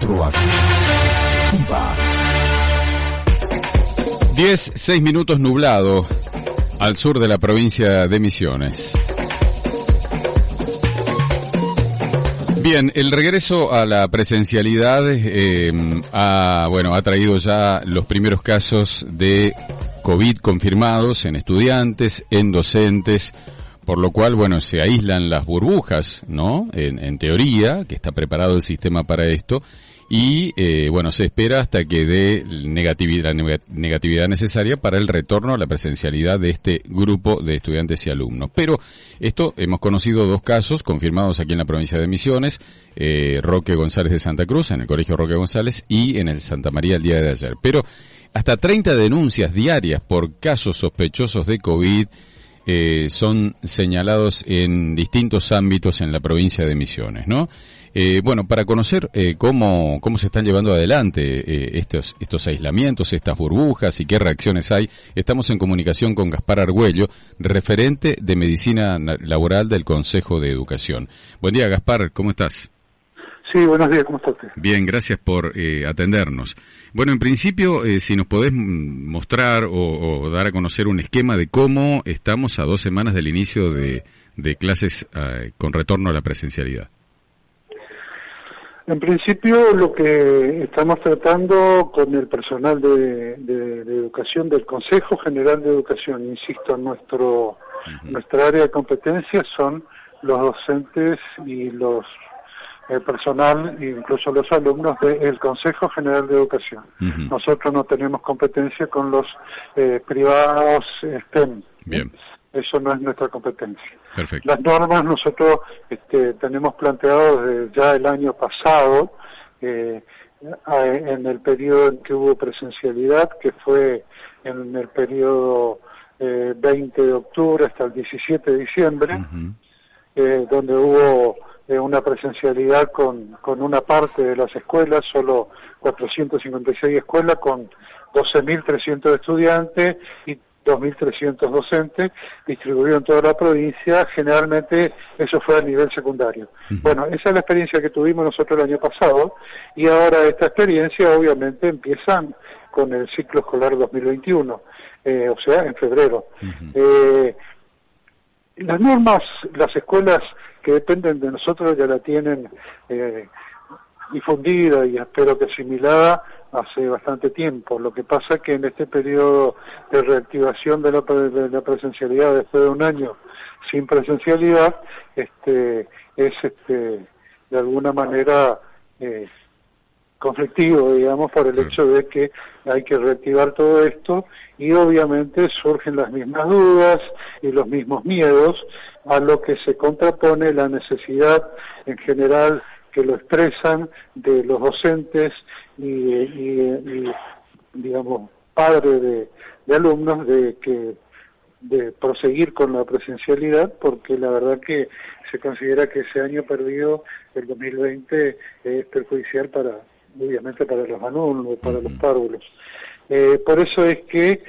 Retroactiva. 6 minutos nublado al sur de la provincia de Misiones. Bien, el regreso a la presencialidad ha traído ya los primeros casos de COVID confirmados en estudiantes, en docentes, por lo cual, se aíslan las burbujas, ¿no? En teoría, que está preparado el sistema para esto, y, se espera hasta que dé negatividad necesaria para el retorno a la presencialidad de este grupo de estudiantes y alumnos. Pero hemos conocido 2 casos confirmados aquí en la provincia de Misiones, Roque González de Santa Cruz, en el Colegio Roque González, y en el Santa María el día de ayer. Pero hasta 30 denuncias diarias por casos sospechosos de COVID son señalados en distintos ámbitos en la provincia de Misiones, ¿no? Para conocer cómo se están llevando adelante estos aislamientos, estas burbujas y qué reacciones hay, estamos en comunicación con Gaspar Argüello, referente de Medicina Laboral del Consejo de Educación. Buen día, Gaspar, ¿cómo estás? Sí, buenos días, ¿cómo está usted? Bien, gracias por atendernos. Bueno, en principio, si nos podés mostrar o dar a conocer un esquema de cómo estamos a 2 semanas del inicio de clases con retorno a la presencialidad. En principio, lo que estamos tratando con el personal de educación del Consejo General de Educación, insisto, nuestra área de competencia son los docentes y los personal, incluso los alumnos del Consejo General de Educación. Nosotros no tenemos competencia con los privados STEM. Bien. Eso no es nuestra competencia. Perfecto. Las normas nosotros tenemos planteado desde ya el año pasado, en el periodo en que hubo presencialidad, que fue en el periodo 20 de octubre hasta el 17 de diciembre, donde hubo una presencialidad con una parte de las escuelas, solo 456 escuelas con 12.300 estudiantes y 2.300 docentes distribuidos en toda la provincia. Generalmente eso fue a nivel secundario. Bueno, esa es la experiencia que tuvimos nosotros el año pasado, y ahora esta experiencia obviamente empieza con el ciclo escolar 2021, o sea, en febrero. Las normas, las escuelas que dependen de nosotros ya la tienen difundida y espero que asimilada hace bastante tiempo. Lo que pasa es que en este periodo de reactivación de la presencialidad después de un año sin presencialidad, es de alguna manera conflictivo, digamos, por el hecho de que hay que reactivar todo esto, y obviamente surgen las mismas dudas y los mismos miedos, a lo que se contrapone la necesidad en general que lo expresan de los docentes y digamos, padres de alumnos de proseguir con la presencialidad, porque la verdad que se considera que ese año perdido, el 2020, es perjudicial obviamente para los alumnos, para los párvulos. Por eso es que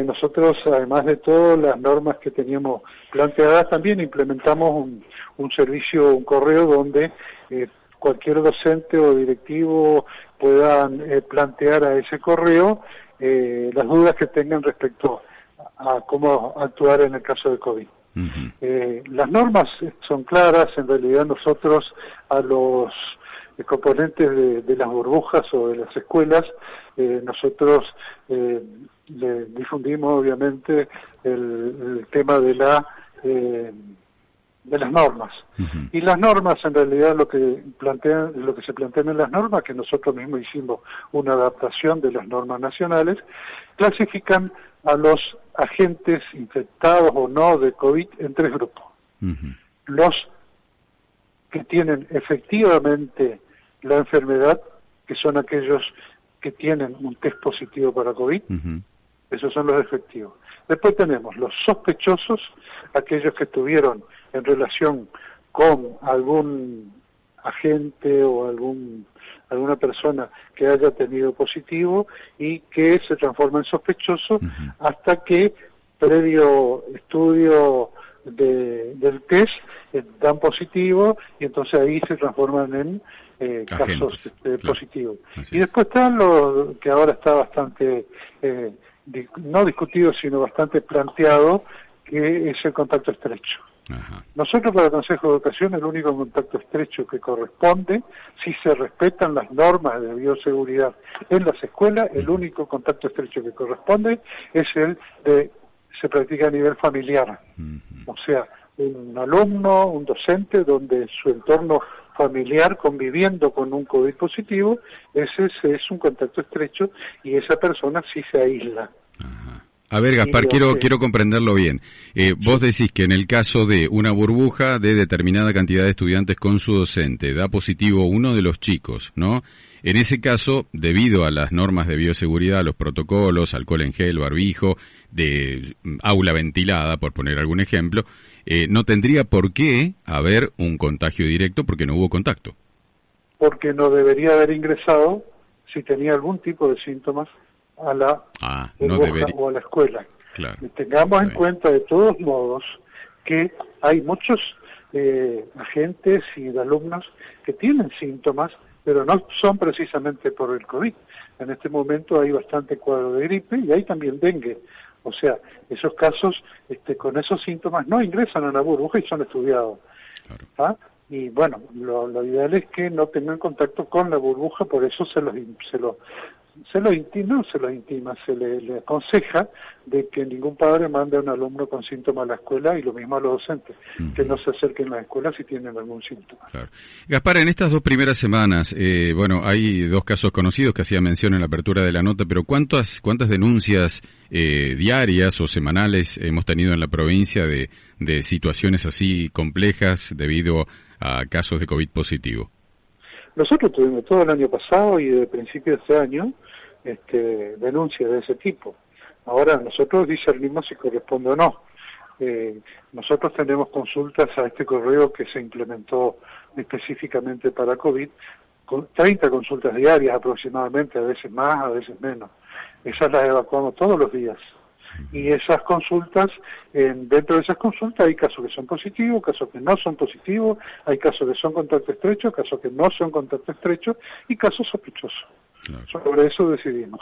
nosotros, además de todas las normas que teníamos planteadas, también implementamos un servicio, un correo donde cualquier docente o directivo puedan plantear a ese correo las dudas que tengan respecto a cómo actuar en el caso de COVID. Las normas son claras. En realidad nosotros a los componentes de las burbujas o de las escuelas, nosotros le difundimos obviamente el tema de las normas. Y las normas, en realidad, lo que se plantean en las normas, que nosotros mismos hicimos una adaptación de las normas nacionales, clasifican a los agentes infectados o no de COVID en 3 grupos. Los que tienen efectivamente la enfermedad, que son aquellos que tienen un test positivo para COVID, esos son los efectivos. Después tenemos los sospechosos, aquellos que tuvieron en relación con algún agente o alguna persona que haya tenido positivo y que se transforma en sospechoso hasta que, previo estudio del test, dan positivo y entonces ahí se transforman en casos positivos. Y después están los que ahora está bastante, no discutido, sino bastante planteado, que es el contacto estrecho. Ajá. Nosotros para el Consejo de Educación el único contacto estrecho que corresponde, si se respetan las normas de bioseguridad en las escuelas, el único contacto estrecho que corresponde es el de se practica a nivel familiar. O sea, un alumno, un docente, donde su entorno familiar conviviendo con un COVID positivo, ese es un contacto estrecho y esa persona sí se aísla. Ajá. A ver, Gaspar, quiero comprenderlo bien. Vos decís que en el caso de una burbuja de determinada cantidad de estudiantes con su docente, da positivo uno de los chicos, ¿no? En ese caso, debido a las normas de bioseguridad, los protocolos, alcohol en gel, barbijo, de aula ventilada, por poner algún ejemplo, no tendría por qué haber un contagio directo porque no hubo contacto. Porque no debería haber ingresado si tenía algún tipo de síntomas a la o a la escuela. Claro. Tengamos en cuenta de todos modos que hay muchos agentes y de alumnos que tienen síntomas, pero no son precisamente por el COVID. En este momento hay bastante cuadro de gripe y hay también dengue. O sea, esos casos con esos síntomas no ingresan a la burbuja y son estudiados. Claro. ¿Ah? Y bueno, lo ideal es que no tengan contacto con la burbuja, por eso se le aconseja de que ningún padre mande a un alumno con síntomas a la escuela y lo mismo a los docentes, que no se acerquen a la escuela si tienen algún síntoma. Claro. Gaspar, en estas 2 primeras semanas, hay 2 casos conocidos que hacía mención en la apertura de la nota, pero ¿cuántas denuncias diarias o semanales hemos tenido en la provincia de situaciones así complejas debido a casos de COVID positivo? Nosotros tuvimos todo el año pasado y de principio de este año denuncias de ese tipo. Ahora nosotros discernimos si corresponde o no. Nosotros tenemos consultas a este correo que se implementó específicamente para COVID, con 30 consultas diarias aproximadamente, a veces más, a veces menos. Esas las evacuamos todos los días. Y esas consultas, dentro de esas consultas hay casos que son positivos, casos que no son positivos, hay casos que son contacto estrecho, casos que no son contacto estrecho y casos sospechosos. Claro. Sobre eso decidimos.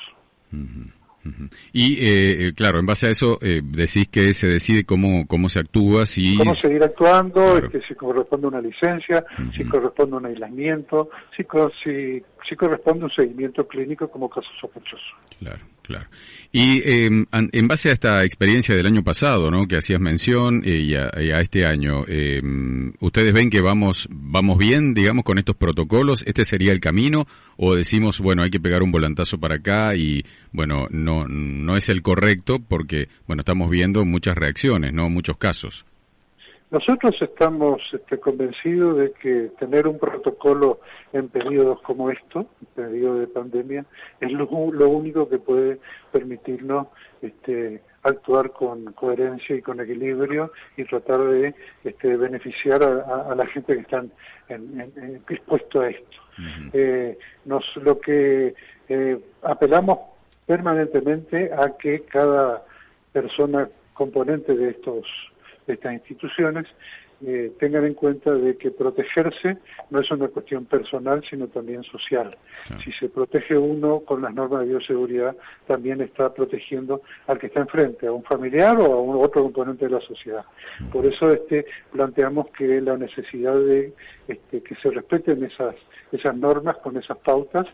Y claro, en base a eso decís que se decide cómo se actúa, si cómo seguir actuando, claro. Si corresponde una licencia, si corresponde un aislamiento, si corresponde un seguimiento clínico como caso sospechoso. Claro. Y en base a esta experiencia del año pasado, ¿no?, que hacías mención, y a este año, ¿ustedes ven que vamos bien, digamos, con estos protocolos? ¿Este sería el camino? ¿O decimos, bueno, hay que pegar un volantazo para acá y, bueno, no es el correcto porque, bueno, estamos viendo muchas reacciones, ¿no?, muchos casos? Nosotros estamos convencidos de que tener un protocolo en periodos como estos, en periodo de pandemia, es lo único que puede permitirnos actuar con coherencia y con equilibrio y tratar de beneficiar a la gente que están expuesto a esto. Lo que apelamos permanentemente a que cada persona componente de estas instituciones tengan en cuenta de que protegerse no es una cuestión personal, sino también social. Claro. Si se protege uno con las normas de bioseguridad, también está protegiendo al que está enfrente, a un familiar o a otro componente de la sociedad. Por eso planteamos que la necesidad de que se respeten esas normas con esas pautas,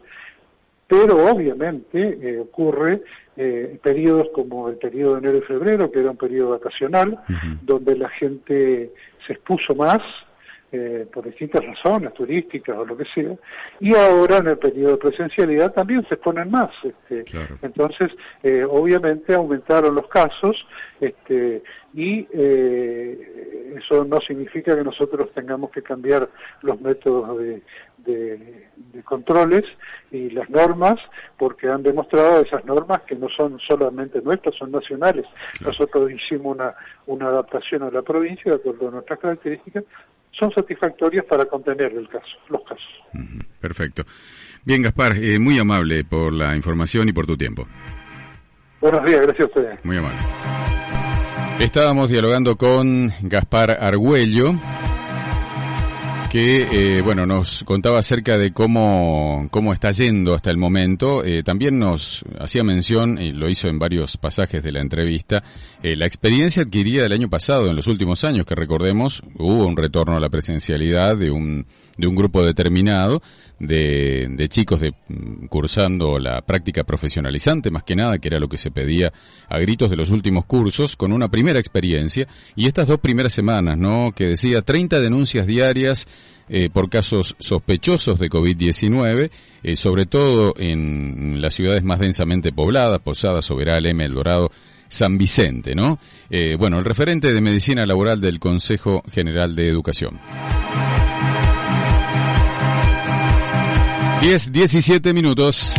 pero obviamente ocurre periodos como el periodo de enero y febrero, que era un periodo vacacional, donde la gente se expuso más por distintas razones, turísticas o lo que sea, y ahora en el periodo de presencialidad también se exponen más. Claro. Entonces, obviamente aumentaron los casos, y eso no significa que nosotros tengamos que cambiar los métodos de controles y las normas, porque han demostrado esas normas que no son solamente nuestras, son nacionales. Claro. Nosotros hicimos una adaptación a la provincia de acuerdo a nuestras características, son satisfactorias para contener los casos. Perfecto. Bien, Gaspar, muy amable por la información y por tu tiempo. Buenos días, gracias a ustedes. Muy amable. Estábamos dialogando con Gaspar Argüello, que, bueno, nos contaba acerca de cómo está yendo hasta el momento. También nos hacía mención, y lo hizo en varios pasajes de la entrevista, la experiencia adquirida el año pasado, en los últimos años, que recordemos, hubo un retorno a la presencialidad de un grupo determinado de chicos cursando la práctica profesionalizante, más que nada, que era lo que se pedía a gritos de los últimos cursos, con una primera experiencia, y estas 2 primeras semanas, ¿no?, que decía 30 denuncias diarias por casos sospechosos de COVID-19, sobre todo en las ciudades más densamente pobladas, Posadas, Soberal, M, El Dorado, San Vicente, ¿no? Bueno, el referente de Medicina Laboral del Consejo General de Educación. 10:17 minutos.